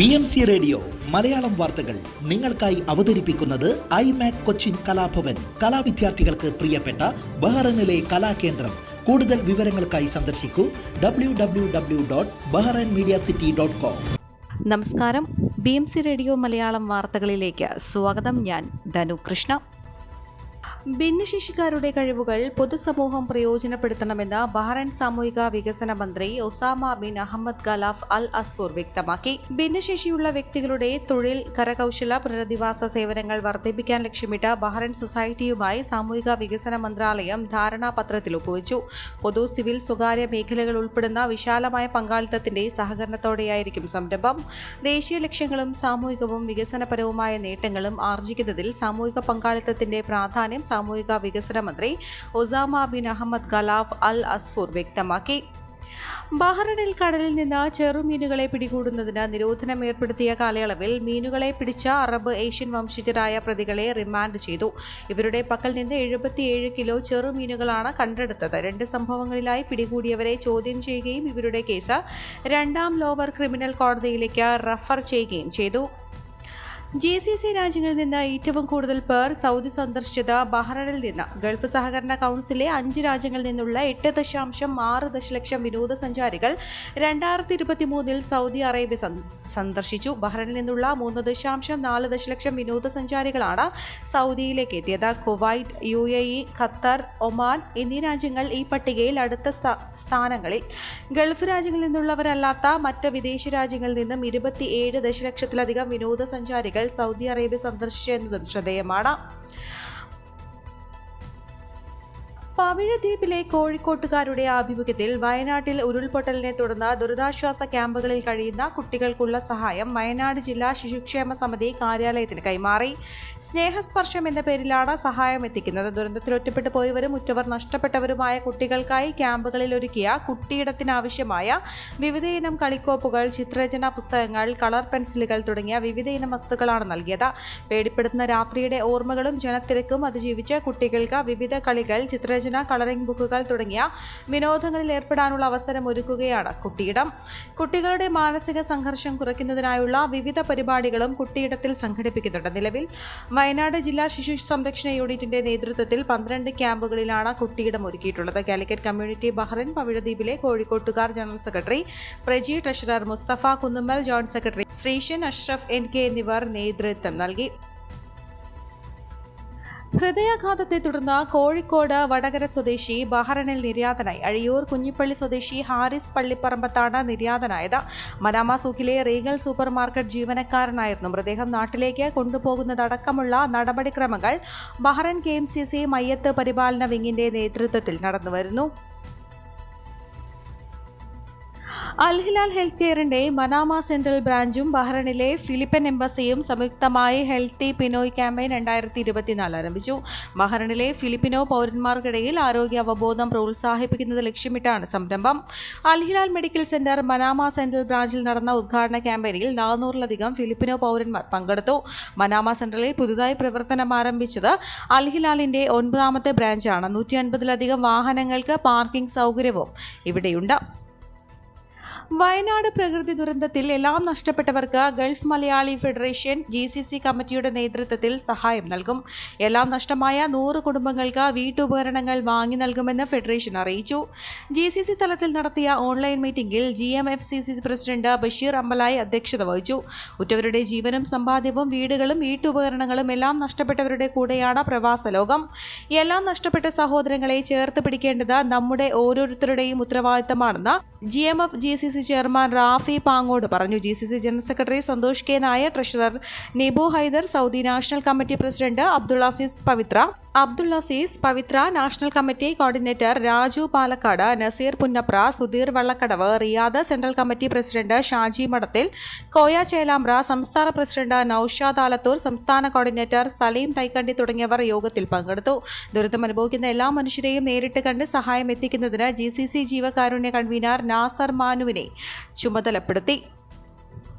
BMC radio Malayalam വാർത്തകൾ നിങ്ങൾക്കായി അവതരിപ്പിക്കുന്നത് ഐമാക് കൊച്ചിൻ കലാഭവൻ. കലാവിദ്യാർത്ഥികൾക്ക് പ്രിയപ്പെട്ട ബഹ്റൈനിലെ കലാകേന്ദ്രം. കൂടുതൽ വിവരങ്ങൾക്കായി സന്ദർശിക്കൂ www.bahrainmediacity.com. നമസ്കാരം, BMC റേഡിയോ മലയാളം വാർത്തകളിലേക്ക് സ്വാഗതം. ഞാൻ ധനു കൃഷ്ണ. ഭിന്നശേഷിക്കാരുടെ കഴിവുകൾ പൊതുസമൂഹം പ്രയോജനപ്പെടുത്തണമെന്ന് ബഹ്റൈൻ സാമൂഹിക വികസന മന്ത്രി ഒസാമ ബിൻ അഹമ്മദ് ഖലാഫ് അൽ അസ്ഫൂർ വ്യക്തമാക്കി. ഭിന്നശേഷിയുള്ള വ്യക്തികളുടെ തൊഴിൽ, കരകൗശല, പുനരധിവാസ സേവനങ്ങൾ വർദ്ധിപ്പിക്കാൻ ലക്ഷ്യമിട്ട് ബഹ്റൈൻ സൊസൈറ്റിയുമായി സാമൂഹിക വികസന മന്ത്രാലയം ധാരണാപത്രത്തിൽ ഒപ്പുവച്ചു. പൊതു, സിവിൽ, സ്വകാര്യ മേഖലകൾ ഉൾപ്പെടുന്ന വിശാലമായ പങ്കാളിത്തത്തിന്റെ സഹകരണത്തോടെയായിരിക്കും സംരംഭം. ദേശീയ ലക്ഷ്യങ്ങളും സാമൂഹികവും വികസനപരവുമായ നേട്ടങ്ങളും ആർജിക്കുന്നതിൽ സാമൂഹിക പങ്കാളിത്തത്തിന്റെ പ്രാധാന്യം സാമൂഹിക വികസന മന്ത്രി ഒസാമ ബിൻ അഹമ്മദ് ഖലാഫ് അൽ അസ്ഫൂർ വ്യക്തമാക്കി. ബഹ്റൈനിൽ കടലിൽ നിന്ന് ചെറുമീനുകളെ പിടികൂടുന്നതിന് നിരോധനം ഏർപ്പെടുത്തിയ കാലയളവിൽ മീനുകളെ പിടിച്ച അറബ് ഏഷ്യൻ വംശജരായ പ്രതികളെ റിമാൻഡ് ചെയ്തു. ഇവരുടെ പക്കൽ നിന്ന് 77 കിലോ ചെറുമീനുകളാണ് കണ്ടെടുത്തത്. 2 സംഭവങ്ങളിലായി പിടികൂടിയവരെ ചോദ്യം ചെയ്യുകയും ഇവരുടെ കേസ് 2ാം ലോവർ ക്രിമിനൽ കോടതിയിലേക്ക് റഫർ ചെയ്യുകയും ചെയ്തു. GCC രാജ്യങ്ങളിൽ നിന്ന് ഏറ്റവും കൂടുതൽ പേർ സൗദി സന്ദർശിച്ചത് ബഹ്റൈനിൽ നിന്ന് ഗൾഫ് സഹകരണ കൗൺസിലെ 5 രാജ്യങ്ങളിൽ നിന്നുള്ള 8.6 ദശലക്ഷം വിനോദസഞ്ചാരികൾ 2023 സൗദി അറേബ്യ സന്ദർശിച്ചു. ബഹ്റൈനിൽ നിന്നുള്ള 3.4 ദശലക്ഷം വിനോദസഞ്ചാരികളാണ് സൗദിയിലേക്ക് എത്തിയത്. കുവൈറ്റ്, UAE, ഖത്തർ, ഒമാൻ എന്നീ രാജ്യങ്ങൾ ഈ പട്ടികയിൽ അടുത്ത സ്ഥാനങ്ങളിൽ. ഗൾഫ് രാജ്യങ്ങളിൽ നിന്നുള്ളവരല്ലാത്ത മറ്റ് വിദേശ രാജ്യങ്ങളിൽ നിന്നും 27 ദശലക്ഷത്തിലധികം വിനോദസഞ്ചാരികൾ സൗദി അറേബ്യ സന്ദർശിച്ചു എന്നതും ശ്രദ്ധേയമാണ്. പവിഴദ്വീപിലെ കോഴിക്കോട്ടുകാരുടെ ആഭിമുഖ്യത്തിൽ വയനാട്ടിൽ ഉരുൾപൊട്ടലിനെ തുടർന്ന് ദുരിതാശ്വാസ ക്യാമ്പുകളിൽ കഴിയുന്ന കുട്ടികൾക്കുള്ള സഹായം വയനാട് ജില്ലാ ശിശുക്ഷേമ സമിതി കാര്യാലയത്തിന് കൈമാറി. സ്നേഹസ്പർശം എന്ന പേരിലാണ് സഹായം എത്തിക്കുന്നത്. ദുരന്തത്തിൽ ഒറ്റപ്പെട്ടു പോയവരും ഉറ്റവർ നഷ്ടപ്പെട്ടവരുമായ കുട്ടികൾക്കായി ക്യാമ്പുകളിൽ ഒരുക്കിയ കുട്ടിയിടത്തിനാവശ്യമായ വിവിധയിനം കളിക്കോപ്പുകൾ, ചിത്രരചനാ പുസ്തകങ്ങൾ, കളർ പെൻസിലുകൾ തുടങ്ങിയ വിവിധയിനം വസ്തുക്കളാണ് നൽകിയത്. പേടിപ്പെടുത്തുന്ന രാത്രിയുടെ ഓർമ്മകളും ജനത്തിരക്കും അതിജീവിച്ച് കുട്ടികൾക്ക് വിവിധ കളികൾ, ചിത്രരചന, കളറിംഗ് ബുക്കുകൾ തുടങ്ങിയ വിനോദങ്ങളിൽ ഏർപ്പെടാനുള്ള അവസരം ഒരുക്കുകയാണ് കുട്ടിയിടം. കുട്ടികളുടെ മാനസിക സംഘർഷം കുറയ്ക്കുന്നതിനായുള്ള വിവിധ പരിപാടികളും കുട്ടിയിടത്തിൽ സംഘടിപ്പിക്കുന്നുണ്ട്. നിലവിൽ വയനാട് ജില്ലാ ശിശു സംരക്ഷണ യൂണിറ്റിന്റെ നേതൃത്വത്തിൽ 12 ക്യാമ്പുകളിലാണ് കുട്ടിയിടം ഒരുക്കിയിട്ടുള്ളത്. കാലിക്കറ്റ് കമ്മ്യൂണിറ്റി ബഹ്റൈൻ പവിഴദ്വീപിലെ കോഴിക്കോട്ടുകാർ general secretary Praji, treasurer Musthafa Kunnummal, joint secretary Sreeshan, Ashraf NK എന്നിവർ നേതൃത്വം നൽകി. ഹൃദയാഘാതത്തെ തുടർന്ന് കോഴിക്കോട് വടകര സ്വദേശി ബഹ്റൈനിൽ നിര്യാതനായി. അഴിയൂർ കുഞ്ഞിപ്പള്ളി സ്വദേശി ഹാരിസ് പള്ളിപ്പറമ്പത്താണ് നിര്യാതനായത്. മനാമ സൂക്കിലെ റീഗൽ സൂപ്പർ മാർക്കറ്റ് ജീവനക്കാരനായിരുന്നു. മൃതദേഹം നാട്ടിലേക്ക് കൊണ്ടുപോകുന്നതടക്കമുള്ള നടപടിക്രമങ്ങൾ ബഹ്റൈൻ KMCC മയ്യത്ത് പരിപാലന വിങ്ങിന്റെ നേതൃത്വത്തിൽ നടന്നുവരുന്നു. അൽ ഹിലാൽ ഹെൽത്ത് കെയറിന്റെ മനാമ സെൻട്രൽ ബ്രാഞ്ചും ബഹ്റൈനിലെ ഫിലിപ്പൻ എംബസിയും സംയുക്തമായി ഹെൽത്തി പിനോയ് ക്യാമ്പയിൻ 2024 ആരംഭിച്ചു. ബഹ്റൈനിലെ ഫിലിപ്പിനോ പൗരന്മാർക്കിടയിൽ ആരോഗ്യ അവബോധം പ്രോത്സാഹിപ്പിക്കുന്നത് ലക്ഷ്യമിട്ടാണ് സംരംഭം. Al Hilal medical centre Manama central ബ്രാഞ്ചിൽ നടന്ന ഉദ്ഘാടന ക്യാമ്പയിനിൽ 400-ലധികം ഫിലിപ്പിനോ പൗരന്മാർ പങ്കെടുത്തു. മനാമ സെൻട്രലിൽ പുതുതായി പ്രവർത്തനം ആരംഭിച്ചത് അൽ ഹിലാലിന്റെ 9ാമത്തെ ബ്രാഞ്ചാണ്. 150-ലധികം വാഹനങ്ങൾക്ക് പാർക്കിംഗ് സൗകര്യവും ഇവിടെയുണ്ട്. വയനാട് പ്രകൃതി ദുരന്തത്തിൽ എല്ലാം നഷ്ടപ്പെട്ടവർക്ക് ഗൾഫ് മലയാളി ഫെഡറേഷൻ GCC കമ്മിറ്റിയുടെ നേതൃത്വത്തിൽ സഹായം നൽകും. എല്ലാം നഷ്ടമായ 100 കുടുംബങ്ങൾക്ക് വീട്ടുപകരണങ്ങൾ വാങ്ങി നൽകുമെന്ന് ഫെഡറേഷൻ അറിയിച്ചു. GCC തലത്തിൽ നടത്തിയ ഓൺലൈൻ മീറ്റിംഗിൽ GMFCC പ്രസിഡന്റ് ബഷീർ അമ്പലായി അധ്യക്ഷത വഹിച്ചു. ഉറ്റവരുടെ ജീവനും സമ്പാദ്യവും വീടുകളും വീട്ടുപകരണങ്ങളും എല്ലാം നഷ്ടപ്പെട്ടവരുടെ കൂടെയാണ് പ്രവാസ ലോകം. എല്ലാം നഷ്ടപ്പെട്ട സഹോദരങ്ങളെ ചേർത്ത് പിടിക്കേണ്ടത് നമ്മുടെ ഓരോരുത്തരുടെയും ഉത്തരവാദിത്തമാണെന്ന് GMF-GCC ചെയർമാൻ റാഫി പാങ്ങോട് പറഞ്ഞു. GCC general secretary Santhosh K. Nair, treasurer Nibu Haider, Saudi national committee president Abdul Azeez Pavithra, national committee coordinator Raju Palakkad, Naseer Punnapra, Sudheer Vallakkadavu, Riyadh central committee president Shaji Madathil, Koya Chelembra, സംസ്ഥാന പ്രസിഡന്റ് നൌഷാദ് ആലത്തൂർ, സംസ്ഥാന കോർഡിനേറ്റർ സലീം തൈക്കണ്ടി തുടങ്ങിയവർ യോഗത്തിൽ പങ്കെടുത്തു. ദുരിതം അനുഭവിക്കുന്ന എല്ലാ മനുഷ്യരെയും നേരിട്ട് കണ്ട് സഹായം എത്തിക്കുന്നതിന് GCC ജീവകാരുണ്യ കൺവീനർ നാസർ മാനുവിനെ ചുമതലപ്പെടുത്തി.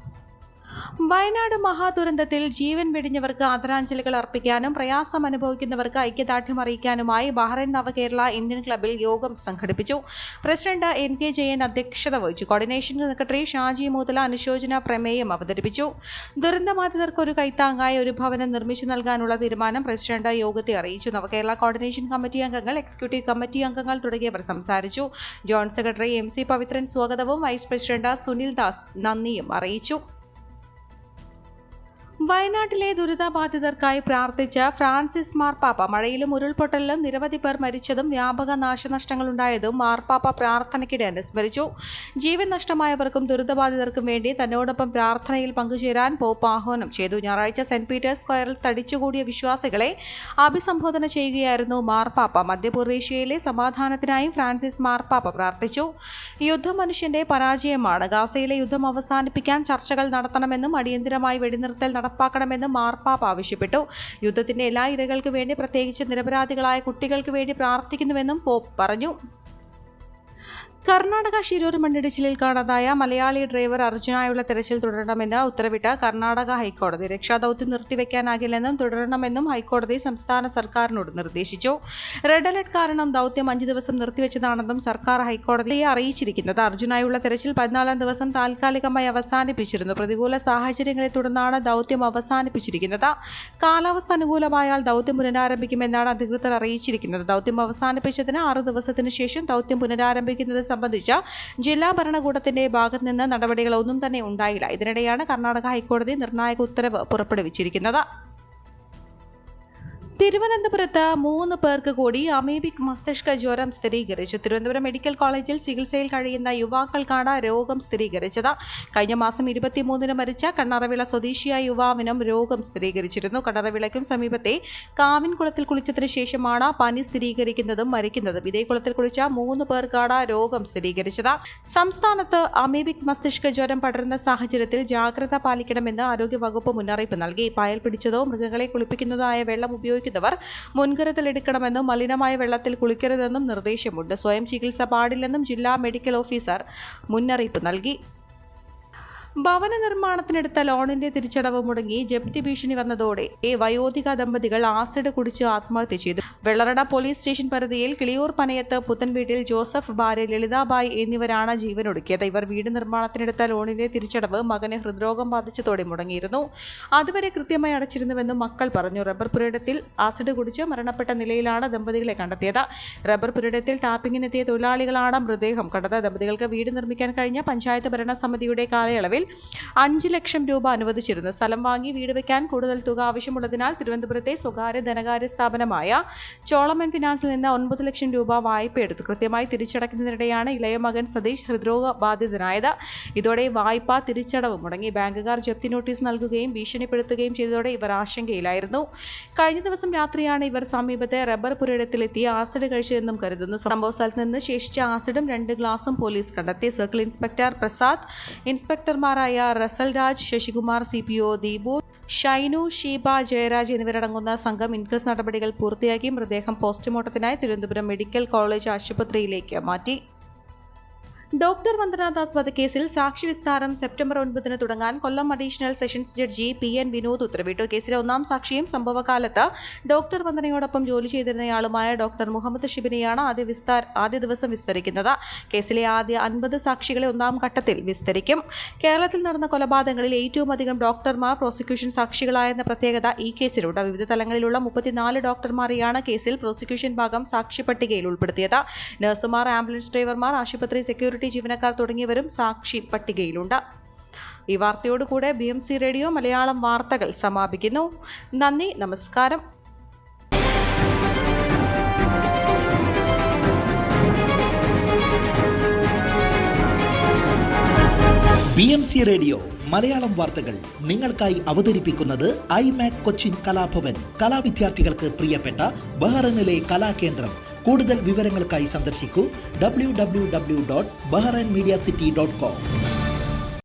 വയനാട് മഹാദുരന്തത്തിൽ ജീവൻ വെടിഞ്ഞവർക്ക് ആദരാഞ്ജലികൾ അർപ്പിക്കാനും പ്രയാസം അനുഭവിക്കുന്നവർക്ക് ഐക്യദാർഢ്യം അറിയിക്കാനുമായി ബഹ്റൈൻ നവകേരള ഇന്ത്യൻ ക്ലബ്ബിൽ യോഗം സംഘടിപ്പിച്ചു. പ്രസിഡന്റ് NK ജയൻ അധ്യക്ഷത വഹിച്ചു. കോർഡിനേഷൻ സെക്രട്ടറി ഷാജി മൂതല അനുശോചന പ്രമേയം അവതരിപ്പിച്ചു. ദുരന്തബാധിതർക്ക് ഒരു കൈത്താങ്ങായി ഒരു ഭവനം നിർമ്മിച്ചു നൽകാനുള്ള തീരുമാനം പ്രസിഡന്റ് യോഗത്തെ അറിയിച്ചു. നവകേരള കോർഡിനേഷൻ കമ്മിറ്റി അംഗങ്ങൾ, എക്സിക്യൂട്ടീവ് കമ്മിറ്റി അംഗങ്ങൾ തുടങ്ങിയവർ സംസാരിച്ചു. ജോയിന്റ് സെക്രട്ടറി MC പവിത്രൻ സ്വാഗതവും വൈസ് പ്രസിഡന്റ് സുനിൽ ദാസ് നന്ദിയും അറിയിച്ചു. വയനാട്ടിലെ ദുരിതബാധിതർക്കായി പ്രാർത്ഥിച്ച ഫ്രാൻസിസ് മാർപ്പാപ്പ മഴയിലും ഉരുൾപൊട്ടലിലും നിരവധി പേർ മരിച്ചതും വ്യാപക നാശനഷ്ടങ്ങളുണ്ടായതും മാർപ്പാപ്പ പ്രാർത്ഥനയ്ക്കിടെ അനുസ്മരിച്ചു. ജീവൻ നഷ്ടമായവർക്കും ദുരിതബാധിതർക്കും വേണ്ടി തന്നോടൊപ്പം പ്രാർത്ഥനയിൽ പങ്കുചേരാൻ പോപ്പ് ആഹ്വാനം ചെയ്തു. ഞായറാഴ്ച സെന്റ് പീറ്റേഴ്സ് സ്ക്വയറിൽ തടിച്ചുകൂടിയ വിശ്വാസികളെ അഭിസംബോധന ചെയ്യുകയായിരുന്നു മാർപ്പാപ്പ. മധ്യപൂർവേഷ്യയിലെ സമാധാനത്തിനായും ഫ്രാൻസിസ് മാർപ്പാപ്പ പ്രാർത്ഥിച്ചു. യുദ്ധം മനുഷ്യന്റെ പരാജയമാണ്. ഗാസയിലെ യുദ്ധം അവസാനിപ്പിക്കാൻ ചർച്ചകൾ നടത്തണമെന്നും അടിയന്തരമായി വെടിനിർത്തൽ നടപ്പാക്കണമെന്ന് മാർപ്പാപ്പ ആവശ്യപ്പെട്ടു. യുദ്ധത്തിന്റെ എല്ലാ ഇരകൾക്ക് വേണ്ടി, പ്രത്യേകിച്ച് നിരപരാധികളായ കുട്ടികൾക്ക് വേണ്ടി പ്രാർത്ഥിക്കുന്നുവെന്നും പോപ്പ് പറഞ്ഞു. കർണാടക ശിരൂർ മണ്ണിടിച്ചിലിൽ കാണാതായ മലയാളി ഡ്രൈവർ അർജുനായുള്ള തെരച്ചിൽ തുടരണമെന്ന് ഉത്തരവിട്ട കർണാടക ഹൈക്കോടതി രക്ഷാദൌത്യം നിർത്തിവെക്കാനാകില്ലെന്നും തുടരണമെന്നും ഹൈക്കോടതി സംസ്ഥാന സർക്കാരിനോട് നിർദ്ദേശിച്ചു. റെഡ് അലർട്ട് കാരണം ദൌത്യം 5 ദിവസം നിർത്തിവെച്ചതാണെന്നും സർക്കാർ ഹൈക്കോടതിയെ അറിയിച്ചിരിക്കുന്നത്. അർജുനായുള്ള തെരച്ചിൽ 14-ാം ദിവസം താൽക്കാലികമായി അവസാനിപ്പിച്ചിരുന്നു. പ്രതികൂല സാഹചര്യങ്ങളെ തുടർന്നാണ് ദൌത്യം അവസാനിപ്പിച്ചിരിക്കുന്നത്. കാലാവസ്ഥ അനുകൂലമായാൽ ദൌത്യം പുനരാരംഭിക്കുമെന്നാണ് അധികൃതർ അറിയിച്ചിരിക്കുന്നത്. ദൌത്യം അവസാനിപ്പിച്ചതിന് 6 ദിവസത്തിന് ശേഷം ദൌത്യം പുനരാരംഭിക്കുന്നത് സംബന്ധിച്ച ജില്ലാ ഭരണകൂടത്തിന്റെ ഭാഗത്ത് നിന്ന് നടപടികളൊന്നും തന്നെ ഉണ്ടായില്ല. ഇതിനിടെയാണ് കർണാടക ഹൈക്കോടതി നിർണായക ഉത്തരവ് പുറപ്പെടുവിച്ചിരിക്കുന്നത്. തിരുവനന്തപുരത്ത് 3 പേർക്ക് കൂടി അമീബിക് മസ്തിഷ്ക ജ്വരം സ്ഥിരീകരിച്ചു. തിരുവനന്തപുരം മെഡിക്കൽ കോളേജിൽ ചികിത്സയിൽ കഴിയുന്ന യുവാക്കൾക്കാണ് രോഗം സ്ഥിരീകരിച്ചത്. കഴിഞ്ഞ മാസം 23-ന് മരിച്ച കണ്ണറവിള സ്വദേശിയായ യുവാവിനും രോഗം സ്ഥിരീകരിച്ചിരുന്നു. കണ്ണറവിളയ്ക്കും സമീപത്തെ കാവിൻകുളത്തിൽ കുളിച്ചതിനു ശേഷമാണ് പനി സ്ഥിരീകരിക്കുന്നതും മരിക്കുന്നതും. ഇതേ കുളത്തിൽ കുളിച്ച 3 പേർക്കാണ് രോഗം സ്ഥിരീകരിച്ചത്. സംസ്ഥാനത്ത് അമീബിക് മസ്തിഷ്ക ജ്വരം പടരുന്ന സാഹചര്യത്തിൽ ജാഗ്രത പാലിക്കണമെന്ന് ആരോഗ്യവകുപ്പ് മുന്നറിയിപ്പ് നൽകി. പായൽ പിടിച്ചതോ മൃഗങ്ങളെ കുളിപ്പിക്കുന്നതായ വെള്ളം ഉപയോഗിക്കുന്നവർ മുൻകരുതലെടുക്കണമെന്നും മലിനമായ വെള്ളത്തിൽ കുളിക്കരുതെന്നും നിർദ്ദേശമുണ്ട്. സ്വയം ചികിത്സ പാടില്ലെന്നും ജില്ലാ മെഡിക്കൽ ഓഫീസർ മുന്നറിയിപ്പ് നൽകി. ഭവന നിർമ്മാണത്തിനെടുത്ത ലോണിന്റെ തിരിച്ചടവ് മുടങ്ങി ജപ്തി ഭീഷണി വന്നതോടെ വയോധിക ദമ്പതികൾ ആസിഡ് കുടിച്ച് ആത്മഹത്യ ചെയ്തു. വെള്ളറട പോലീസ് സ്റ്റേഷൻ പരിധിയിൽ കിളിയൂർ പനയത്ത് പുത്തൻവീട്ടിൽ ജോസഫ്, ഭാര്യ ലളിതാബായി എന്നിവരാണ് ജീവനൊടുക്കിയത്. ഇവർ വീട് നിർമ്മാണത്തിനെടുത്ത ലോണിന്റെ തിരിച്ചടവ് മകന് ഹൃദ്രോഗം ബാധിച്ചതോടെ മുടങ്ങിയിരുന്നു. അതുവരെ കൃത്യമായി അടച്ചിരുന്നുവെന്നും മക്കൾ പറഞ്ഞു. റബ്ബർ പുരയിടത്തിൽ ആസിഡ് കുടിച്ച് മരണപ്പെട്ട നിലയിലാണ് ദമ്പതികളെ കണ്ടെത്തിയത്. റബ്ബർ പുരയിടത്തിൽ ടാപ്പിങ്ങിനെത്തിയ തൊഴിലാളികളാണ് മൃതദേഹം കണ്ടത്. ദമ്പതികൾക്ക് വീട് നിർമ്മിക്കാൻ കഴിഞ്ഞ പഞ്ചായത്ത് ഭരണസമിതിയുടെ കാലയളവിൽ 5 ലക്ഷം രൂപ അനുവദിച്ചിരുന്നു. സ്ഥലം വാങ്ങി വീട് വയ്ക്കാൻ കൂടുതൽ തുക ആവശ്യമുള്ളതിനാൽ തിരുവനന്തപുരത്തെ സ്വകാര്യ ധനകാര്യ സ്ഥാപനമായ ചോളമൻ ഫിനാൻസിൽ നിന്ന് 9 ലക്ഷം രൂപ വായ്പയെടുത്തു. കൃത്യമായി തിരിച്ചടയ്ക്കുന്നതിനിടെയാണ് ഇളയ മകൻ സതീഷ് ഹൃദ്രോഗ ബാധിതനായത്. ഇതോടെ വായ്പ തിരിച്ചടവ് മുടങ്ങി. ബാങ്കുകാർ ജപ്തി നോട്ടീസ് നൽകുകയും ഭീഷണിപ്പെടുത്തുകയും ചെയ്തതോടെ ഇവർ ആശങ്കയിലായിരുന്നു. കഴിഞ്ഞ ദിവസം രാത്രിയാണ് ഇവർ സമീപത്തെ റബ്ബർ പുരയിടത്തിലെത്തി ആസിഡ് കഴിച്ചതെന്നും കരുതുന്നു. സംഭവ സ്ഥലത്ത് നിന്ന് ശേഷിച്ച ആസിഡും 2 ഗ്ലാസും പോലീസ് കണ്ടെത്തി. സർക്കിൾ ഇൻസ്പെക്ടർ പ്രസാദ്, ഇൻസ്പെക്ടർമാരായ റസൽ രാജ്, ശശികുമാർ, CPO ദീപു, ഷൈനു, ഷീബ, ജയരാജ് എന്നിവരടങ്ങുന്ന സംഘം ഇൻക്വസ്റ്റ് നടപടികൾ പൂർത്തിയാക്കി മൃതദേഹം പോസ്റ്റ്മോർട്ടത്തിനായി തിരുവനന്തപുരം മെഡിക്കൽ കോളേജ് ആശുപത്രിയിലേക്ക് മാറ്റി. ഡോക്ടർ വന്ദനാദാസ് വധക്കേസിൽ സാക്ഷി വിസ്താരം സെപ്റ്റംബർ 9-ന് തുടങ്ങാൻ Kollam additional sessions judge PN Vinod ഉത്തരവിട്ടു. കേസിലെ 1-ാം സാക്ഷിയും സംഭവകാലത്ത് ഡോക്ടർ വന്ദനയോടൊപ്പം ജോലി ചെയ്തിരുന്നയാളുമായ ഡോക്ടർ മുഹമ്മദ് ഷിബിനെയാണ് ആദ്യ ദിവസം വിസ്തരിക്കുന്നത്. കേസിലെ ആദ്യ 50 സാക്ഷികളെ 1-ാം ഘട്ടത്തിൽ വിസ്തരിക്കും. കേരളത്തിൽ നടന്ന കൊലപാതകങ്ങളിൽ ഏറ്റവും അധികം ഡോക്ടർമാർ പ്രോസിക്യൂഷൻ സാക്ഷികളായെന്ന പ്രത്യേകത ഈ കേസിലുണ്ട്. വിവിധ തലങ്ങളിലുള്ള 34 ഡോക്ടർമാരെയാണ് കേസിൽ പ്രോസിക്യൂഷൻ ഭാഗം സാക്ഷി പട്ടികയിൽ ഉൾപ്പെടുത്തിയത്. നഴ്സുമാർ, ആംബുലൻസ് ഡ്രൈവർമാർ, ആശുപത്രി സെക്യൂരിറ്റി ജീവനക്കാർ തുടങ്ങിയവരും സാക്ഷി പട്ടികയിലുണ്ട്. ഈ വാർത്തയോടുകൂടെ BMC റേഡിയോ മലയാളം വാർത്തകൾ സമാപിക്കുന്നു. നന്ദി, നമസ്കാരം. BMC റേഡിയോ മലയാളം വാർത്തകൾ നിങ്ങൾക്കായി അവതരിപ്പിക്കുന്നത് iMac കൊച്ചിൻ കലാഭവൻ. കലാവിദ്യാർത്ഥികൾക്ക് പ്രിയപ്പെട്ട ബഹ്റൈനിലെ കലാകേന്ദ്രം. കൂടുതൽ വിവരങ്ങൾക്കായി സന്ദർശിക്കൂ www.bahrainmediacity.com.